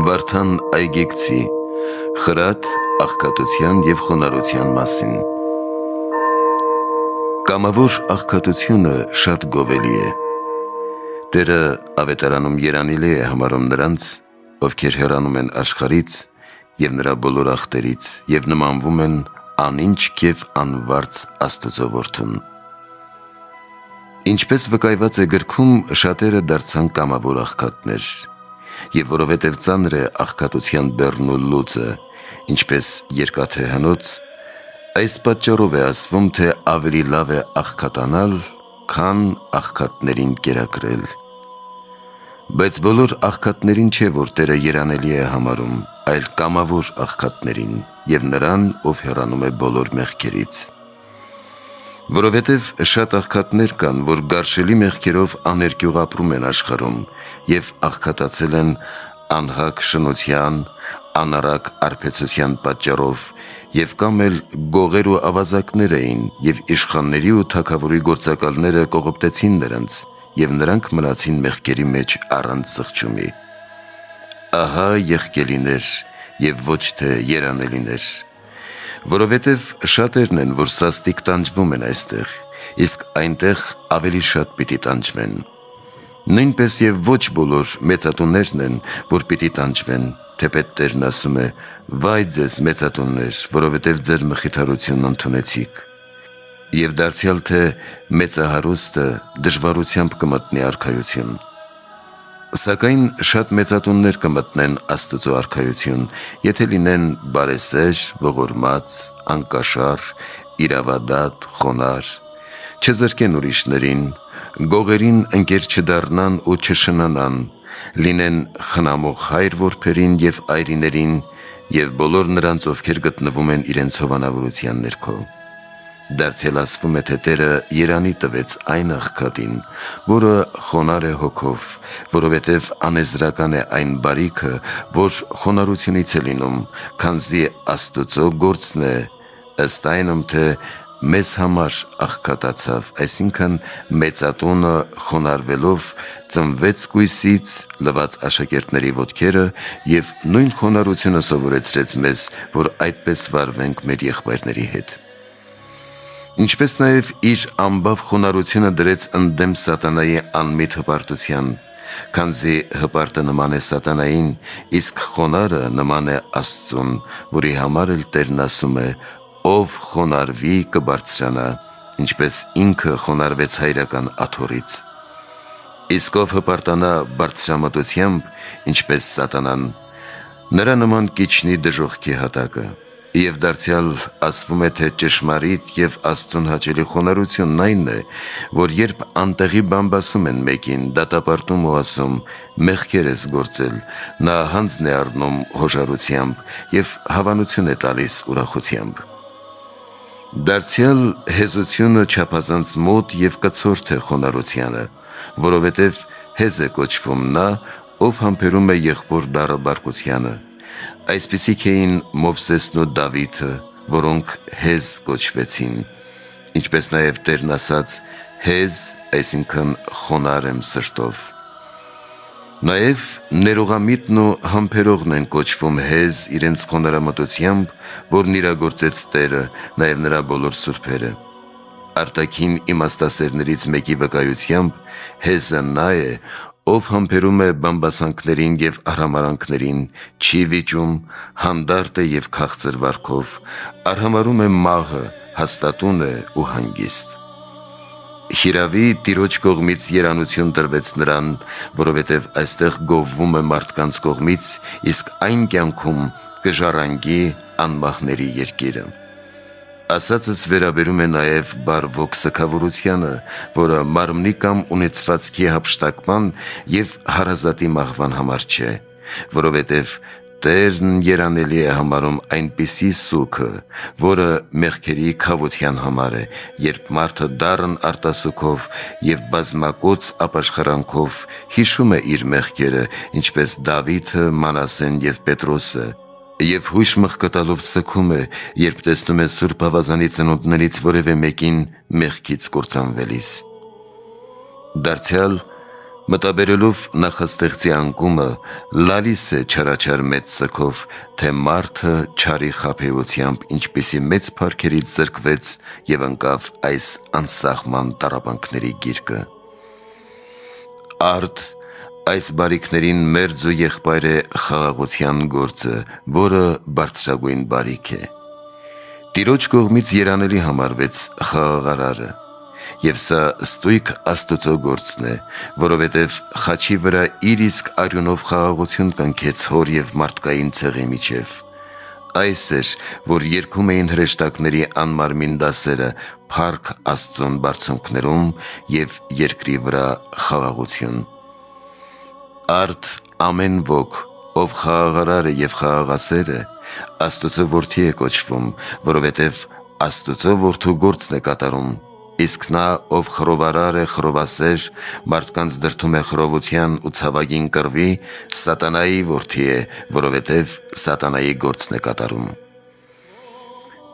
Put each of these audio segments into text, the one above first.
Վարդան Այգեկցի խրատ աղքատության և խոնարհության մասին։ Կամավոր աղքատությունը շատ գովելի է։ Տերը ավետարանում երանելի է համարում նրանց, ովքեր հեռանում են աշխարհից և նրա բոլոր ախտերից և նմանվում են անինչք և անվարձ Աստծո որդուն։ Ինչպես վկայված է գրքում, շատերը դարձան կամավոր աղքատներ, և որովհետև ծանր է աղքատության բեռն ու լուծը, ինչպես երկաթե հնոց, այս պատճառով է ասվում, թե ավելի լավ է աղքատանալ, քան աղքատներին կերակրել։ Բայց բոլոր աղքատներին չէ, որ Տերը երանելի է համարում, այլ կամավոր աղքատներին և նրան, ով հեռանում է բոլոր մեղքերից։ Որովհետև շատ աղքատներ կան, որ գարշելի մեղքերով աներկյուղ ապրում են աշխարհում և աղքատացել են անհակ շնության, անարակ արբեցության պատճառով և կամ էլ գողեր ու ավազակներ էին և իշխանների ու թագավորի գործակալները կողոպտեցին նրանց և նրանք մնացին մեղքերի մեջ առանց զղջումի։ Ահա եղկելիներ և ոչ թե երանելիներ, որովհետև շատերն են, որ սաստիկ տանջվում են այստեղ, իսկ այնտեղ ավելի շատ պիտի տանջվեն։ Նույնպես և ոչ բոլոր մեծատուներն են, որ պիտի տանջվեն, թեպետ Տերն ասում է. «Վայ ձեզ մեծատուններ, որովհետև ձեր մխիթարությունն ընդունեցիք»։ Եվ դարձյալ թե մեծահարուստը դժվարությամբ կմտնի արքայություն։ Սակայն շատ մեծատուններ կմտնեն Աստծո արքայություն, եթե լինեն բարեսեր, ողորմած, անկաշառ, իրավադատ, խոնարհ, չզրկեն ուրիշներին, գողերին ընկեր չդառնան ու չշնանան, լինեն խնամող հայր-որբերին և այրիներին և բոլոր նրանց, ովքեր գտնվում են իրենց հովանավորության ներքո։ Դարձյալ ասվում է, թե Տերը երանի տվեց այն աղքատին, որը խոնարհ է հոգով, որովհետև անեզրական է այն բարիքը, որ խոնարհությունից է լինում, քանզի Աստուծո գործն է, ըստ այնմ, թե մեզ համար աղքատացավ, այսինքն մեծատունը խոնարհվելով ծնվեց կույսից, լվաց աշակերտների ոտքերը և նույն խոնարհությունը սովորեցրեց մեզ, որ այդպես վարվենք մեր եղբայրների հետ։ Ինչպես նաև իր ամբավ խոնարհությունը դրեց ընդդեմ սատանայի անմիտ հպարտության, քանզի հպարտը նման է սատանային, իսկ խոնարհը նման է Աստծուն, որի համար էլ Տերն ասում է. «Ով խոնարհվի կբարձրանա, ինչպես ինքը խոնարհվեց հայրական աթոռից»։ Իսկ ով հպարտանա բարձրամտությամբ, ինչպես սատանան, նրա նման կիջնի դժոխքի հատակը։ Եվ դարձյալ ասվում է, թե ճշմարիտ և Աստծուն հաճելի խոնարհությունն այն է, որ երբ անտեղի բամբասում են մեկին, դատապարտում ու ասում. «Մեղքեր ես գործել», նա հանձն է առնում հոժարությամբ և հավանություն է տալիս ուրախությամբ։ Դարձյալ հեզությունը չափազանց մոտ և կցորդ է խոնարհությանը, որովհետև հեզ է կոչվում նա, ով համբերում է եղբոր դառը բարկությանը։ Այսպիսիք էին Մովսեսն ու Դավիթը, որոնք հեզ կոչվեցին, ինչպես նաև Տերն ասաց. «Հեզ, այսինքն խոնարհ եմ սրտով»։ Նաև ներողամիտն ու համբերողն են կոչվում հեզ իրենց խոնարհամտությամբ, որն իրագործեց Տերը, նաև նրա բոլոր սուրբերը։ Արտաքին իմաստասերներից մեկի վկայությամբ հեզը նա է, ով համբերում է բամբասանքներին և արհամարհանքներին, չի վիճում, հանդարտ է և քաղցր վարքով, արհամարհում է մաղը, հաստատուն է ու հանգիստ։ Հիրավի, Տիրոջ կողմից երանություն տրվեց նրան, որովհետև այստեղ գովվում է մարդկանց կողմից, իսկ այն կյանքում կժառանգի անմահների երկիրը։ Ասածս վերաբերում է նաև բարվոք սգավորությանը, որը մարմնի կամ ունեցվածքի հափշտակման և հարազատի մահվան համար չէ, որովհետև Տերն երանելի է համարում այնպիսի սուգը, որը մեղքերի քավության համար է, երբ մարդը դառն արտասուքով և բազմակոծ ապաշխարանքով հիշում է իր մեղքերը, ինչպես Դավիթը, Մանասեն և Պետրոսը, և հույժ մղկտալով սգում է, երբ տեսնում է Սուրբ Ավազանի ծնունդներից որևէ մեկին մեղքից կործանվելիս։ Դարձյալ Մտաբերելով նախաստեղծի անկումը, լալիս է չարաչար մեծ սգով, թե մարդը չարի խաբեությամբ ինչպիսի մեծ փառքերից զրկվեց և ընկավ այս անսահման տառապանքների գիրկը։ Արդ այս բարիքներին մերձ ու եղբայր է խաղաղության գործը, որը բարձրագույն բարիք է։ Տիրոջ կողմից երանելի համարվեց խաղաղարարը, և սա ստույգ Աստուծո գործն է, որովհետև խաչի վրա իր իսկ արյունով խաղաղություն կնքեց հոր և մարդկային ցեղի միջև։ Այս էր, որ երգում էին հրեշտակների անմարմին դասերը փառք Աստծուն բարձունքներում և երկրի վրա խաղաղություն։ Արդ ամեն ոք, ով խաղաղարար է և խաղաղասեր է, Աստուծո որդի է կոչվում, որովհետև Աստուծո որդու գործն է կատարում, իսկ նա, ով խռովարար է, խռովասեր, մարդկանց դրդում է խռովության ու ցավագին կռվի, սատանայի որդի է, որովհետև սատանայի գործն է կատարում։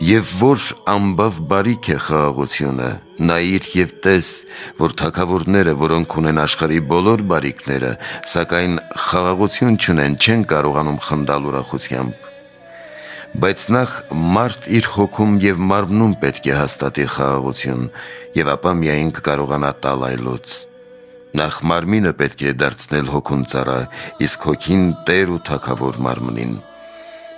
Եվ որ ամբավ բարիք է խաղաղությունը, նայիր և տես, որ թագավորները, որոնք ունեն աշխարհի բոլոր բարիքները, սակայն խաղաղություն չունեն, չեն կարողանում խնդալ ուրախությամբ։ Բայց նախ մարդ իր հոգում և մարմնում պետք է հաստատի խաղաղություն, և ապա միայն կկարողանա տալ այլոց։ Նախ մարմինը պետք է դարձնել հոգուն ծառա, իսկ հոգին տեր ու թագավոր մարմնին։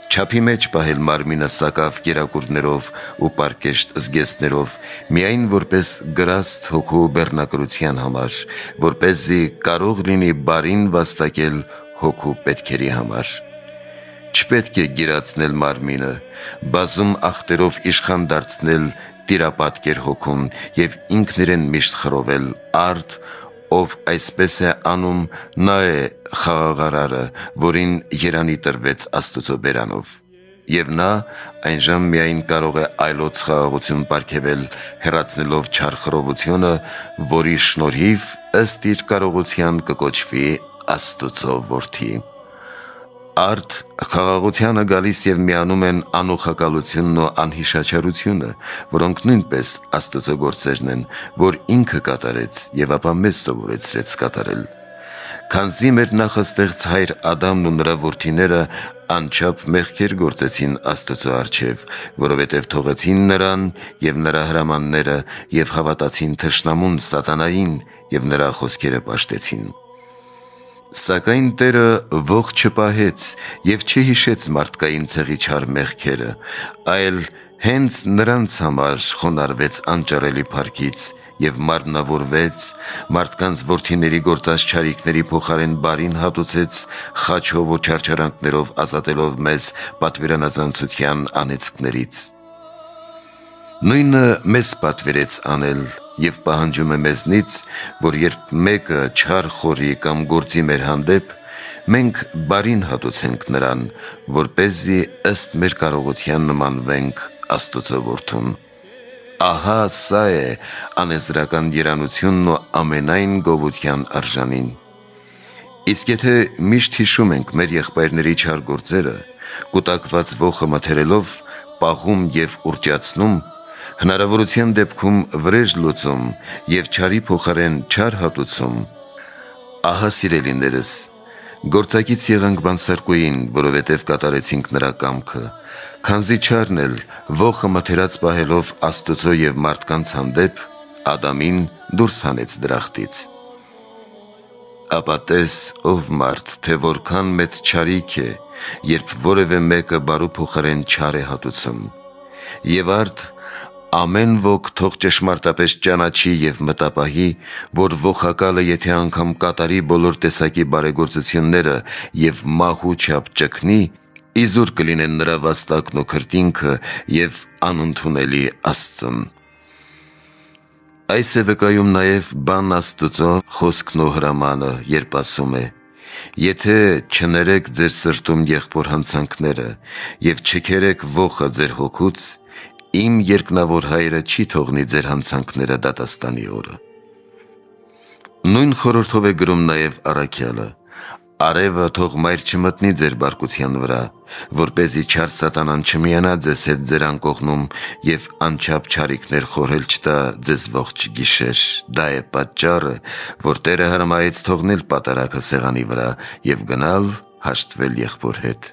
Չափի մեջ պահել մարմինը սակավ կերակուրներով ու պարկեշտ զգեստներով, միայն որպես գրաստ հոգու բեռնակրության համար, որպեսզի կարող լինի բարին վաստակել հոգու պետքերի համար։ Չպետք է գիրացնել մարմինը, բազում ախտերով իշխան դարձնել տիրապատկեր հոգուն և ինքն իրեն միշտ խռովել, արդ, ով այսպես է անում, նա է խաղաղարարը, որին երանի տրվեց Աստուծո բերանով։ Եվ նա այնժամ միայն կարող է այլոց խաղաղություն պարգևել, հեռացնելով չար խռովությունը, որի շնորհիվ ըստ իր կարողության կկոչվի Աստուծո որդի։ Արդ խաղաղությանը գալիս և միանում են անուխակալությունն ու անհիշաչարությունը, որոնք նույնպես Աստուծո գործերն են, որ ինքը կատարեց և ապա մեզ սովորեցրեց կատարել։ Քանզի մեր նախաստեղծ հայր Ադամն ու նրա որդիները անչափ մեղքեր գործեցին Աստուծո առջև, որովհետև թողեցին նրան և նրա հրամանները և հավատացին թշնամուն սատանային և նրա խոսքերը պաշտեցին։ Սակայն Տերը ողջ չպահեց և չհիշեց մարդկային ցեղի չար մեղքերը, այլ հենց նրանց համար խոնարհվեց անճարելի փառքից և մարմնավորվեց, մարդկանց որդիների գործած չարիքների փոխարեն բարին հատուցեց խաչով ու չարչարանքներով ազատելով մեզ պատվիրանազանցության անեծքներից։ Նույնը մեզ պատվիրեց անել և պահանջում է մեզնից, որ երբ մեկը չար խորի կամ գործի մեր հանդեպ, մենք բարին հատուցենք նրան, որպեսզի ըստ մեր կարողության նմանվենք Աստուծո որդուն։ Ահա սա է անեզրական երանությունն ու ամենայն գովության արժանին։ Իսկ եթե միշտ հիշում ենք մեր եղբայրների չար գործերը, կուտակված ոխը մթերելով, պաղում և ուռճացնում, հնարավորության դեպքում վրեժ լուծում և չարի փոխարեն չար հատուցում, ահա սիրելիներս, գործակից եղանք բանսարկուին, որովհետև կատարեցինք նրա կամքը, քանզի չարն էլ ոխը մթերած պահելով Աստուծո և մարդկանց հանդեպ, Ադամին դուրս հանեց դրախտից։ Ապա տես, ով մարդ, թե որքան մեծ չարիք է, երբ որևէ մեկը բարու փոխարեն չար է հատուցում։ Եվ արդ ամեն ոք թող ճշմարտապես ճանաչի և մտապահի, որ ոխակալը եթե անգամ կատարի բոլոր տեսակի բարեգործությունները և մահու չափ ճգնի, իզուր կլինեն նրա վաստակն ու քրտինքը և անընդունելի Աստծուն։ Այս է վկայում նաև բան Աստուծո խոսքն ու հրամանը, երբ ասում է. «Եթե չներեք ձեր սրտում եղբոր հանցանքները և չքերեք ոխը ձեր հոգուց, իմ երկնավոր Հայրը չի թողնի ձեր հանցանքները դատաստանի օրը»։ Նույն խորհրդով է գրում նաև առաքյալը. Արևը թող մայր չմտնի ձեր բարկության վրա, որպեսզի չար սատանան չմիանա ձեզ հետ ձեր անկողնում և անչափ չարիքներ խորհել չտա ձեզ ողջ գիշեր։ Դա է պատճառը, որ Տերը հրամայեց թողնել պատարագը սեղանի վրա և գնալ հաշտվել եղբոր հետ։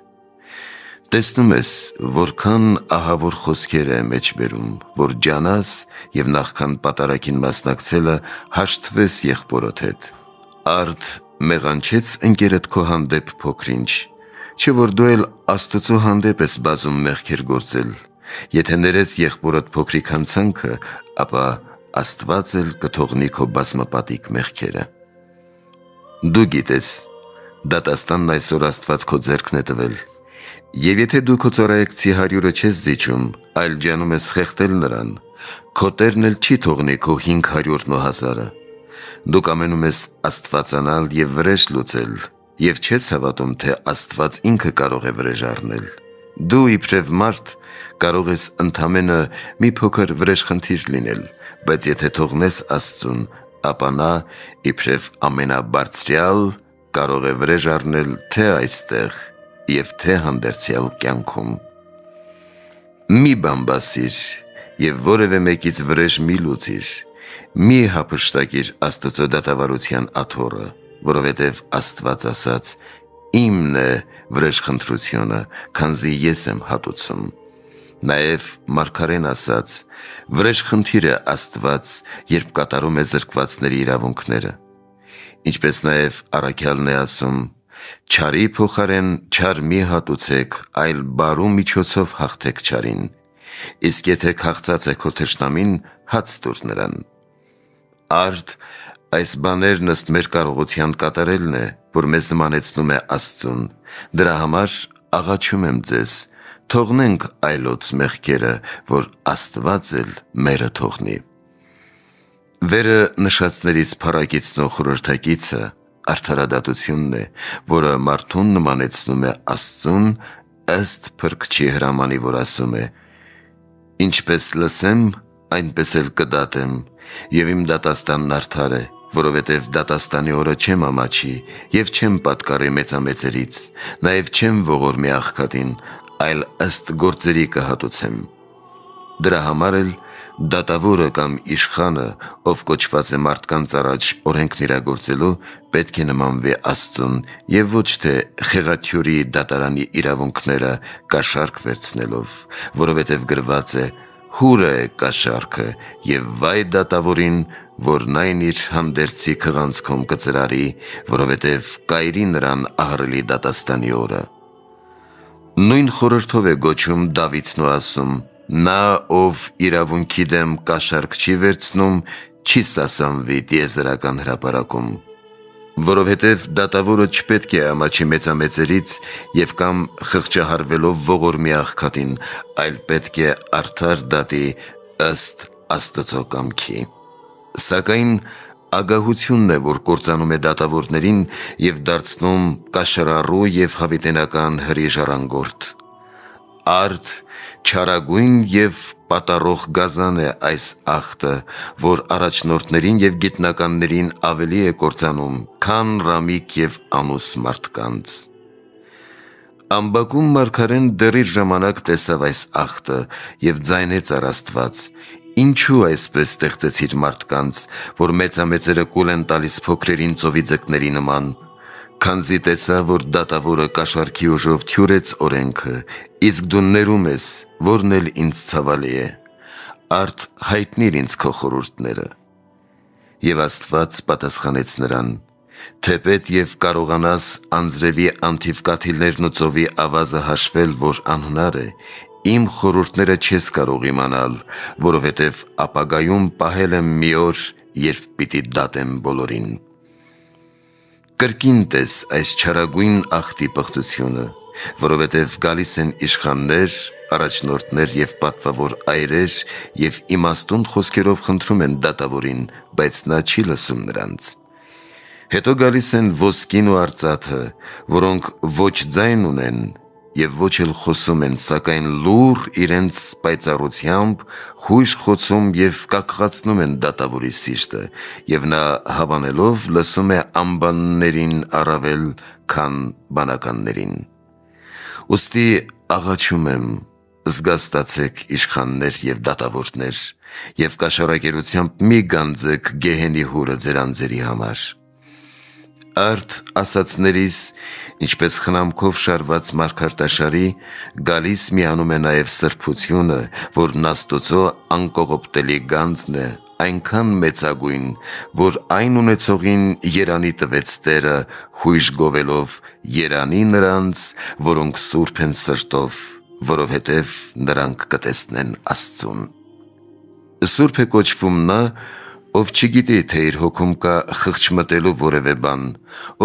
Տեսնում ես, որքան ահավոր խոսքեր է մեջ բերում, որ ջանաս և նախքան պատարագին մասնակցելը հաշտվես եղբորդ հետ։ Արդ մեղանչեց ընկերդ քո հանդեպ փոքր-ինչ, չէ որ դու էլ Աստծո հանդեպ ես բազում մեղքեր գործել։ Եթե ներես եղբորդ փոքրիկ հանցանքը, ապա Աստված էլ կթողնի քո բազմապատիկ մեղքերը։ Դու գիտես, դատաստանն այսօր Աստված քո ձեռքն է տվել, և եթե դու քո ծառայեկցի 100-ը չես զիջում, այլ ջանում ես խեղդել նրան, քո Տերն էլ չի թողնի քո 500-ն ու 1000-ը։ Դու կամենում ես աստվածանալ և վրեժ լուծել և չես հավատում, թե Աստված ինքը կարող է վրեժ առնել։ Դու իբրև մարդ կարող ես ընդամենը մի փոքր վրեժխնդիր լինել, բայց եթե թողնես Աստծուն, ապա նա իբրև ամենաբարձրյալ կարող է վրեժ առնել թե այստեղ և թե հանդերձյալ կյանքում։ Մի բամբասիր և որևէ մեկից վրեժ մի լուծիր, մի հափշտակիր Աստծո դատավարության աթոռը, որովհետև Աստված ասաց. «Իմն է վրեժխնդրությունը, քանզի ես եմ հատուցում»։ Նաև մարգարեն ասաց. «Վրեժխնդիր է Աստված, երբ կատարում է զրկվածների իրավունքները»։ Ինչպես նաև առաքյալն է ասում. «Չարի փոխարեն չար մի հատուցեք, այլ բարու միջոցով հաղթեք չարին, իսկ եթե քաղցած է քո թշնամին, հաց տուր նրան»։ Արդ այս բաներն ըստ մեր կարողության կատարելն է, որ մեզ նմանեցնում է Աստծուն։ Դրա համար աղաչում եմ ձեզ, թողնենք այլոց մեղքերը, որ Աստված էլ մերը թողնի։ Վերը նշածներից փառագիծն ու խորհրդակիցը արդարադատությունն է, որը մարդուն նմանեցնում է Աստծուն, ըստ Փրկչի հրամանի, որ ասում է. «Ինչպես լսեմ, այնպես էլ կդատեմ, և իմ դատաստանն արդար է, որովհետև դատաստանի օրը չեմ ամաչի և չեմ պատկառի մեծամեծերից, նաև չեմ ողորմի աղքատին, այլ ըստ գործերի կհատուցեմ»։ Դրա համար էլ դատավորը կամ իշխանը, ով կոչված է մարդկանց առաջ օրենքն իրագործելու, պետք է նմանվի Աստծուն և ոչ թե խեղաթյուրի դատարանի իրավունքները կաշառք վերցնելով, որովհետև գրված է. «Հուրը է կաշառքը, և վայ դատավորին, որն այն իր հանդերձի քղանցքում կծրարի, որովհետև կայրի նրան ահռելի դատաստանի օրը»։ Նույն խորհրդով է գոչում Դավիթն ու ասում. «Նա, ով իրավունքի դեմ կաշառք չի վերցնում, չի սասանվի տիեզերական հրապարակում»։ Որովհետև դատավորը չպետք է ամաչի մեծամեծերից և կամ խղճահարվելով ողորմի աղքատին, այլ պետք է արդար դատի ըստ Աստծո կամքի։ Սակայն ագահությունն է, որ կործանում է դատավորներին և դարձնում կաշռառու և հավիտենական հրի ժառանգորդ։ Արդ չարագույն և պատառող գազան է այս ախտը, որ առաջնորդներին և գիտնականներին ավելի է կործանում, քան ռամիկ և ամուս մարդկանց։ Ամբակում մարգարեն դեռ իր ժամանակ տեսավ այս ախտը և ձայնեց առ Աստված. «Ինչու այսպես ստեղծեցիր մարդկանց, որ մեծամեծերը կուլ են տալիս փոքրերին ծովի ձկների նման»։ Քանզի տեսա, որ դատավորը կաշառքի ուժով թյուրեց օրենքը, իսկ դու ներում ես, որն էլ ինձ ցավալի է։ Արդ հայտնիր ինձ քո խորհուրդները։ Եվ Աստված պատասխանեց նրան. «Թեպետ և կարողանաս անձրևի անթիվ կաթիլներն ու ծովի ավազը հաշվել, որ անհնար է, իմ խորհուրդները չես կարող իմանալ, որովհետև ապագայում պահել եմ մի օր, երբ պիտի դատեմ բոլորին»։ Կրկին տես այս չարագույն ախտի պղծությունը, որովհետև գալիս են իշխաններ, առաջնորդներ և պատվավոր այրեր և իմաստուն խոսքերով խնդրում են դատավորին, բայց նա չի լսում նրանց։ Հետո գալիս են ոսկին ու արծաթը, որոնք ոչ ձայն ունեն եւ ոչ էլ խոսում են, սակայն լուր իրենց պայծառությամբ խույժ խոցում եւ կակղացնում են դատավորի սիրտը, եւ նա հավանելով լսում է անբաններին առավել, քան բանականներին։ Ուստի աղաչում եմ, զգաստացեք իշխաններ եւ դատավորներ, եւ կաշառակերությամբ մի գանձեք գեհենի հուրը ձեր անձերի համար։ Արդ ասացներիս, ինչպես խնամքով շարված մարգարտաշարի, գալիս միանում է նաև սրբությունը, որ Աստծո անկողոպտելի գանձն է, այնքան մեծագույն, որ այն ունեցողին երանի տվեց Տերը, խույժ գովելով երանի նրանց, որոնք սուրբ են սրտով, որովհետև նրանք կտեսնեն Աստծուն։ Սուրբ է կոչվում նա, ով չգիտի, թե իր հոգում կա խղճմտելու որևէ բան,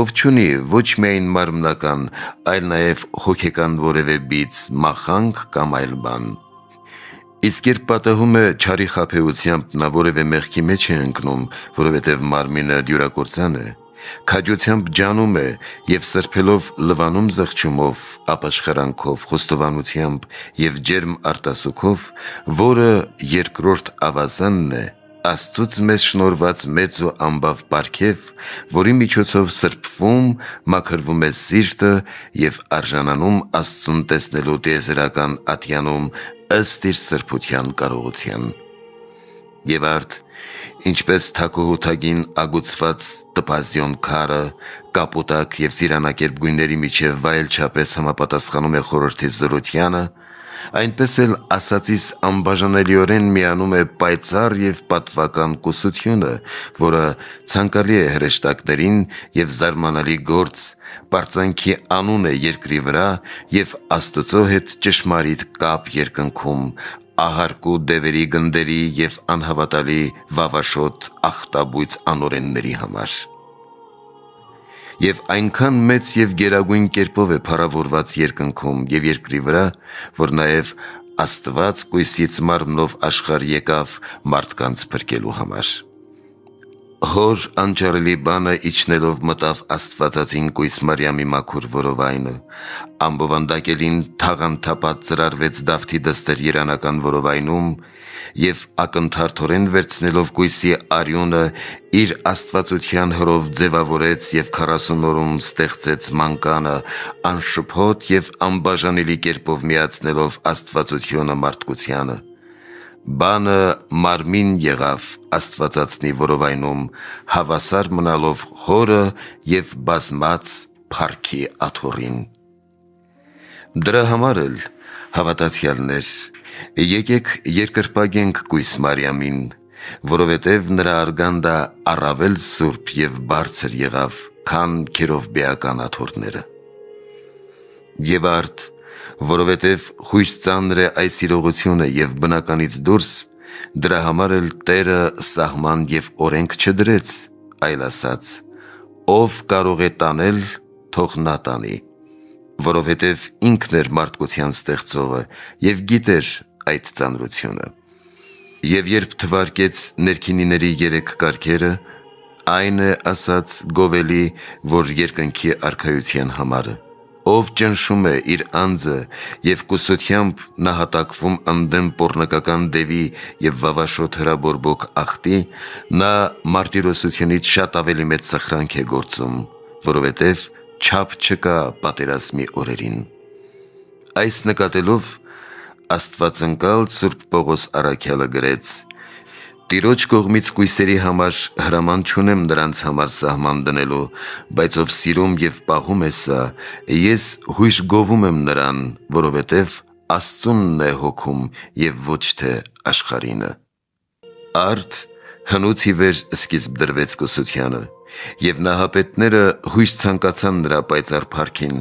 ով չունի ոչ միայն մարմնական, այլ նաև հոգեկան որևէ բիծ, մախանք կամ այլ բան։ Իսկ երբ պատահում է չարի խաբեությամբ, նա որևէ մեղքի մեջ է ընկնում, որովհետև մարմինը դյուրակործան է, քաջությամբ ջանում է և սրբելով լվանում զղջումով, ապաշխարանքով, խոստովանությամբ և ջերմ արտասուքով, որը երկրորդ ավազանն է, Աստծուց մեզ շնորհված մեծ ու անբավ պարգև, որի միջոցով սրբվում, մաքրվում է սիրտը և արժանանում Աստծուն տեսնելու տիեզերական ատյանում ըստ իր սրբության կարողության։ Եվ արդ, ինչպես թագուհութագին ագուցված տպազիոն քարը, կապուտակ և ծիրանակերպ գույների միջև վայելչապես համապատասխանում է խորհրդի զորությանը, այնպես էլ ասածիս անբաժանելիորեն միանում է պայծառ և պատվական կուսությունը, որը ցանկալի է հրեշտակներին և զարմանալի գործ, պարծանքի անուն է երկրի վրա և Աստծո հետ ճշմարիտ կապ երկնքում, ահարկու դևերի գնդերի և անհավատալի վավաշոտ ախտաբույծ անօրենների համար։ Եվ այնքան մեծ և գերագույն կերպով է փառավորված երկնքում և երկրի վրա, որ նաև Աստված կույսից մարմնով աշխարհ եկավ մարդկանց փրկելու համար։ Հոր անճարելի բանը իջնելով մտավ Աստվածածին կույս Մարիամի մաքուր որովայնը, ամբովանդակելին թաղանթապատ ծրարվեց Դավթի դստեր երանական որովայնում և ակնթարթորեն վերցնելով կույսի արյունը իր աստվածության հրով ձևավորեց և 40 օրում ստեղծեց մանկանը, անշփոթ և անբաժանելի կերպով միացնելով աստվածությունը մարդկությանը։ Բանը մարմին եղավ Աստվածածնի որովայնում, հավասար մնալով խորը և բազմած փառքի աթոռին։ Դրա համար էլ, հավատացյալներ, եկեք երկրպագենք կույս Մարիամին, որովհետև նրա արգանդը առավել սուրբ և բարձր եղավ, քան քերովբեական աթոռները։ Եվ արդ, որովհետև խույս ծանր է այս իրողությունը և բնականից դուրս, դրա համար էլ Տերը սահման և օրենք չդրեց, այլ ասաց. «Ով կարող է տանել, թող նա տանի», որովհետև ինքն էր մարդկության ստեղծողը և գիտեր այդ ծանրությունը։ Եվ երբ թվարկեց ներքինիների 3 կարգերը, այն է ասաց գովելի, որ երկնքի արքայության համարը։ Ով ճնշում է իր անձը և կուսությամբ նահատակվում ընդդեմ պոռնկական դևի և վավաշոտ հրաբորբոք ախտի, նա մարտիրոսությունից շատ ավելի մեծ սխրանք է գործում, որովհետև չափ չկա պատերազմի օրերին։ Այս նկատելով Աստվածընկալ Սուրբ Պողոս առաքյալը գրեց. «Տիրոջ կողմից կույսերի համար հրաման չունեմ նրանց համար սահման դնելու, բայց ով սիրում և պահում է սա, ես հույժ գովում եմ նրան, որովհետև Աստծունն է հոգում և ոչ թե աշխարհինը»։ Արդ հնուց ի վեր սկիզբ դրվեց կուսությանը, և նահապետները հույժ ցանկացան նրա պայծառ փառքին,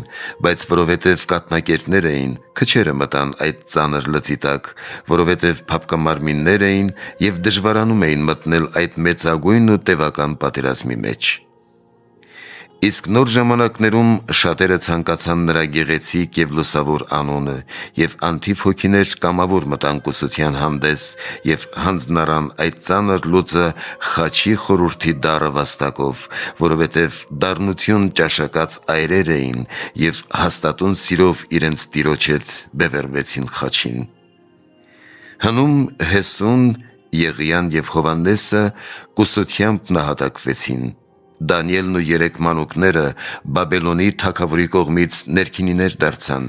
բայց որովհետև կաթնակերտներ էին, քչերը մտան այդ ծանր լծի տակ, որովհետև փափկամարմիններ էին և դժվարանում էին մտնել այդ մեծագույն ու տևական պատերազմի մեջ։ Իսկ նոր ժամանակներում շատերը ցանկացան նրա գեղեցիկ եւ լուսավոր անունը եւ անթիվ հոգիներ կամավոր մտան կուսության հանդես եւ հանձնարան այդ ծանր լուծը խաչի խորհրդի դառը վաստակով, որովհետեւ դառնություն ճաշակած այրեր էին եւ հաստատուն սիրով իրենց տիրոջ հետ բևեռվեցին խաչին։ Հնում Հեսուն, Եղիան եւ Հովհաննեսը կուսությամբ նահատակվեցին։ Դանիելն ու 3 մանուկները Բաբելոնի թագավորի կողմից ներքինիներ դարձան։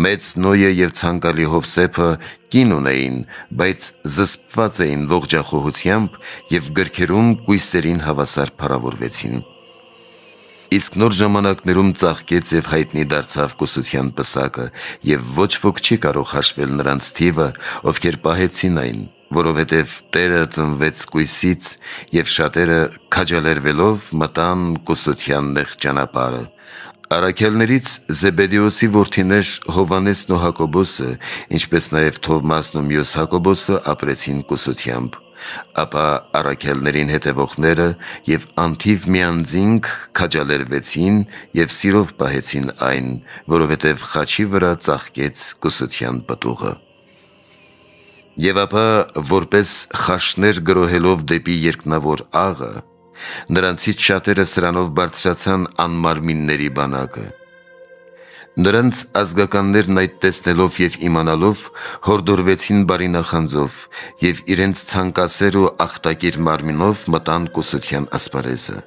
Մեծ Նոյը եւ ցանկալի Հովսեփը կին ունեին, բայց զսպված էին ողջախոհությամբ եւ գրքերում կույսերին հավասար փառավորվեցին։ Իսկ նոր ժամանակներում ծաղկեց եւ հայտնի դարձավ կուսության պսակը, եւ ոչ ոք չի կարող հաշվել նրանց թիվը, ովքեր պահեցին այն, որովհետև Տերը ծնվեց կույսից, եւ շատերը քաջալերվելով մտան կուսության նեղ ճանապարհը։ Առաքյալներից Զեբեդեոսի որդիներ Հովհաննեսն ու Հակոբոսը, ինչպես նաև Թովմասն ու մյուս Հակոբոսը ապրեցին կուսությամբ։ Ապա առաքյալներին հետևողները եւ անթիվ միանձինք քաջալերվեցին եւ սիրով պահեցին այն, որովհետեւ խաչի վրա ծաղկեց կուսության պտուղը։ Եվ ապա որպես խաշներ գրոհելով դեպի երկնավոր աղը, նրանցից շատերը սրանով բարձրացան անմարմինների բանակը։ Նրանց ազգականներն այդ տեսնելով եւ իմանալով հորդորվեցին բարի նախանձով եւ իրենց ցանկասեր ու ախտակիր մարմինով մտան կուսության ասպարեզը։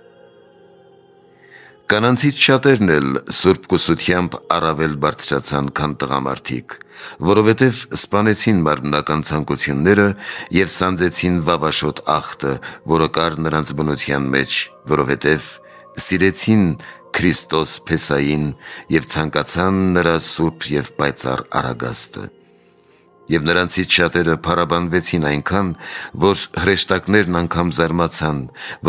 Կանանցից շատերն էլ սուրբ կուսությամբ առավել բարձրացան, քան տղամարդիկ, որովհետև սպանեցին մարմնական ցանկությունները եւ սանձեցին վավաշոտ ախտը, որը կար նրանց բնության մեջ, որովհետև սիրեցին Քրիստոս Փեսային եւ ցանկացան նրա սուրբ եւ պայծառ արագաստը։ Եվ նրանցից շատերը փառաբանվեցին այնքան, որ հրեշտակներն անգամ զարմացան,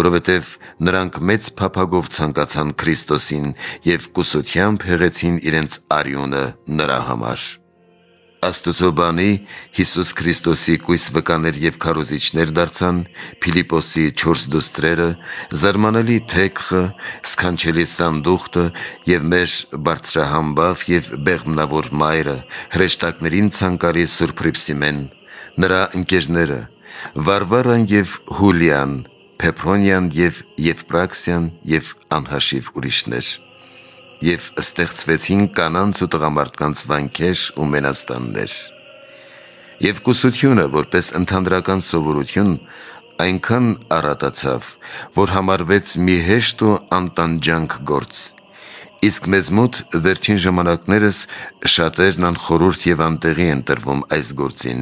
որովհետև նրանք մեծ փափագով ցանկացան Քրիստոսին եւ կուսությամբ հեղեցին իրենց արյունը նրա համար։ Աստծո բանի Հիսուս Քրիստոսի կույս վկաներ եւ քարոզիչներ դարձան Փիլիպոսի 4 դուստրերը, զարմանալի թեքխը, սքանչելի սանդուղտը եւ մեր բարձրահամբավ եւ բեղմնավոր մայրը, հրեշտակներին ցանկալի Սուրբ Հռիփսիմեն, նրա ընկերները, Վարվարան եւ Հուլիան, Փեփրոնյան եւ Եվպրաքսիան եւ անհաշիվ ուրիշներ։ Եվ ստեղծվեցին կանանց ու տղամարդկանց վանքեր ու մենաստաններ։ Եվ կուսությունը, որպես ընդհանրական սովորություն, այնքան առատացավ, որ համարվեց մի հեշտ ու անտանջանք գործ։ Իսկ մեզ մոտ վերջին ժամանակներս շատերն անխորհուրդ եւ անտեղի են տրվում այս գործին,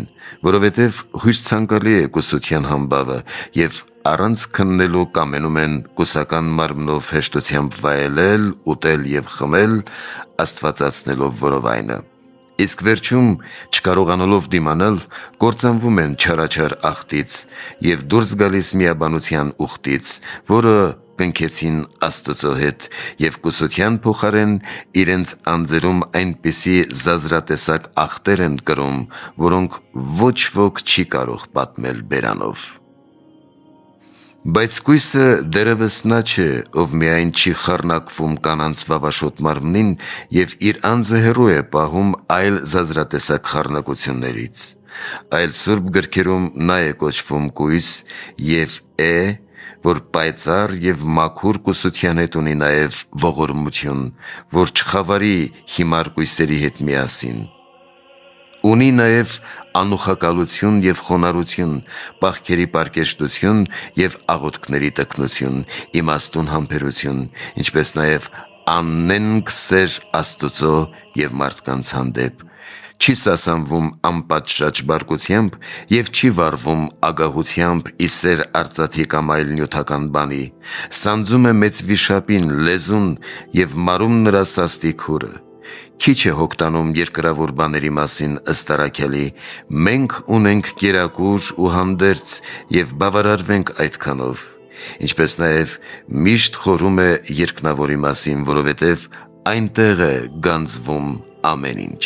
որովհետև հույս ցանկալի է կուսության համբավը եւ առանց քննելու կամենում են կուսական մարմնով հեշտությամբ վայելել, ուտել եւ խմել, աստվածացնելով որովայնը։ Իսկ վերջում, չկարողանալով դիմանալ, կործանվում են չարաչար ախտից եւ դուրս գալիս միաբանության ուխտից, որը կնքեցին Աստծո հետ եւ կուսության փոխարեն իրենց անձերում այնպիսի զազրատեսակ ախտեր են կրում, որոնք ոչ ոք չի կարող պատմել բերանով։ Բայց կույսը դերևս նա չէ, ով միայն չի խառնակվում կանանց վավաշոտ մարմնին եւ իր անձը հեռու է պահում այլ զազրատեսակ խառնակություններից, այլ Սուրբ գրքերում նա է կոչվում կույս եւ որ պայծառ եւ մաքուր կուսության հետ ունի նաեւ ողորմություն, որ չխավարի հիմար կույսերի հետ միասին։ Ունի նաեւ անուխակալություն եւ խոնարհություն, պահքերի պարկեշտություն եւ աղոթքների տքնություն, իմաստուն համբերություն, ինչպես նաեւ աննենգ սեր Աստծո եւ մարդկանց հանդեպ, չի սասանվում անպատշաճ բարկությամբ եւ չի վառվում ագահությամբ իսեր արծաթի կամ այլ նյութական բանի, սանձում է մեծ վիշապին լեզուն եւ մարում նրա սաստիկ հուրը։ Քիչ է հոգտանում երկրավոր բաների մասին ըստ առաքյալի, մենք ունենք կերակուր ու հանդերձ եւ բավարարվենք այդքանով, ինչպես նաեւ միշտ խորում է երկնավորի մասին, որովհետեւ այնտեղ է գանձվում ամեն ինչ։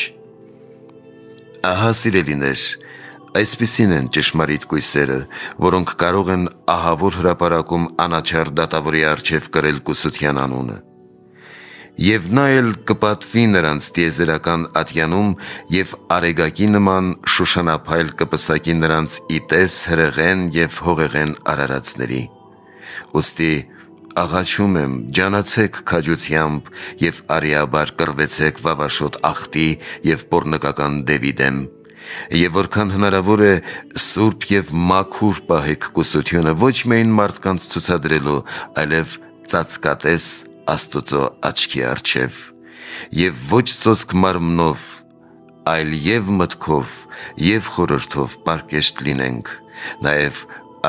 Ահա, սիրելիներ, Այսպիսին են ճշմարիտ կույսերը, որոնք կարող են ահավոր հրապարակում անաչառ դատավորի առջև կրել կուսության անունը։ Եվ նա էլ կպատվի նրանց տիեզերական ատյանում և արեգակի նման շուշանափայլ կպսակի նրանց իտես հրեղեն և հողեղեն արարածների։ Ուստի աղաչում եմ, ջանացեք քաջությամբ և արիաբար կռվեցեք վավաշոտ ախտի և պոռնկական դևի դեմ, և որքան հնարավոր է սուրբ և մաքուր պահեք կուսությունը ոչ միայն մարդկանց ցուցադրելու, այլև ծածկատես Աստուծո աչքի առջև, և ոչ սոսկ մարմնով, այլ և մտքով, և խորհրդով պարկեշտ լինենք, նաև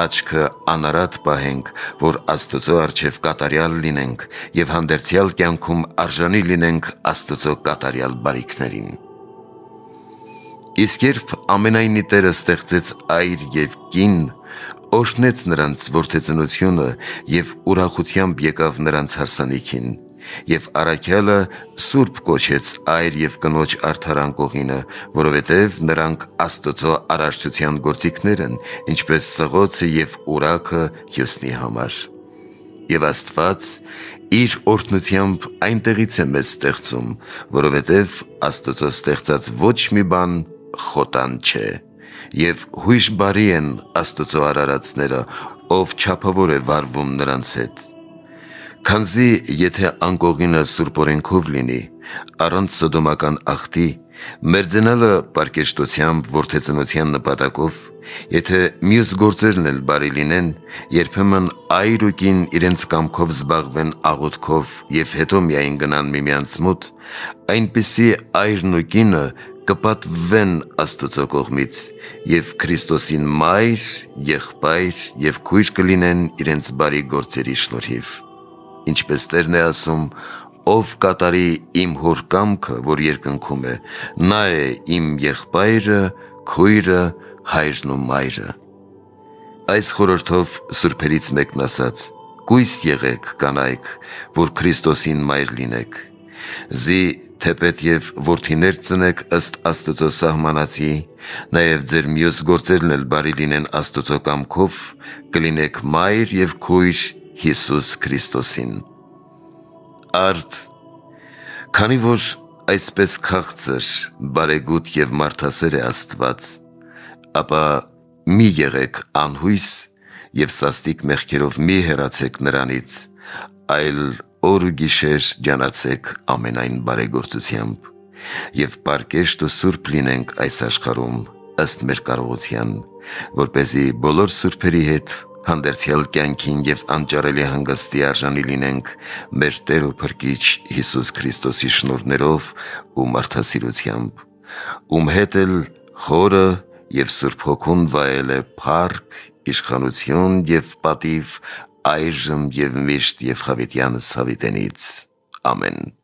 աչքը անարատ պահենք, որ Աստուծո առջև կատարյալ լինենք և հանդերձյալ կյանքում արժանի լինենք Աստուծո կատարյալ բարիքներին։ Իսկ երբ ամենայնի Տերը ստեղծեց այր և կին, օրհնեց նրանց որդեծնությունը և ուրախությամբ եկավ նրանց հարսանիքին, և առաքյալը սուրբ կոչեց այր և կնոջ արդարան կողինը, որովհետև նրանք Աստուծո արարչության գործիքներ են, ինչպես սղոցը և ուրաքը հյուսնի համար։ Եվ Աստված իր օրհնությամբ այնտեղից է մեզ ստեղծում, որովհետև Աստուծո ստեղծած ոչ մի բան խոտան չէ, և հույժ բարի են Աստուծո արարածները, ով չափավոր է վարվում նրանց հետ։ Քանզի եթե անկողինը սուրբ օրենքով լինի, առանց սոդոմական ախտի, մերձենալը պարկեշտությամբ որդեծնության նպատակով, եթե մյուս գործերն էլ բարի լինեն, երբեմն այր ու կին իրենց կամքով զբաղվեն աղոթքով և հետո միայն գնան միմյանց մոտ, այնպիսի այրն ու կինը կպատվվեն Աստուծո կողմից և Քրիստոսին մայր, եղբայր և քույր կլինեն իրենց բարի գործերի շնորհիվ։ Ինչպես Տերն է ասում. «Ով կատարի իմ հոր կամքը, որ երկնքում է, նա է իմ եղբայրը, քույրը, հայրն ու մայրը»։ Այս խորհրդով սուրբերից մեկն ասաց. «Կույս եղեք, կանայք, որ Քրիստոսին մայր լինեք, զի թեպետև որդիներ ծնեք ըստ Աստուծո սահմանածի, նաև ձեր մյուս գործերն էլ բարի լինեն Աստուծո կամքով, կլինեք մայր և քույր Հիսուս Քրիստոսին»։ Արդ, քանի որ այսպես քաղցր, բարեգութ և մարդասեր է Աստված, ապա մի եղեք անհույս և սաստիկ մեղքերով մի հեռացեք նրանից, այլ օր ու գիշեր ջանացեք ամենայն բարեգործությամբ, և պարկեշտ ու սուրբ լինենք այս աշխարհում ըստ մեր կարողության, որպեսզի բոլոր սուրբերի հետ հանդերձյալ կյանքին և անճարելի հանգստի արժանի լինենք մեր Տեր ու Փրկիչ Հիսուս Քրիստոսի շնորհներով ու մարդասիրությամբ, ում հետ էլ Խորը և Սուրբ Հոգուն վայել է փառք, իշխանություն և պատիվ այժմ և միշտ և հավիտյանս հավիտենից։ Ամեն։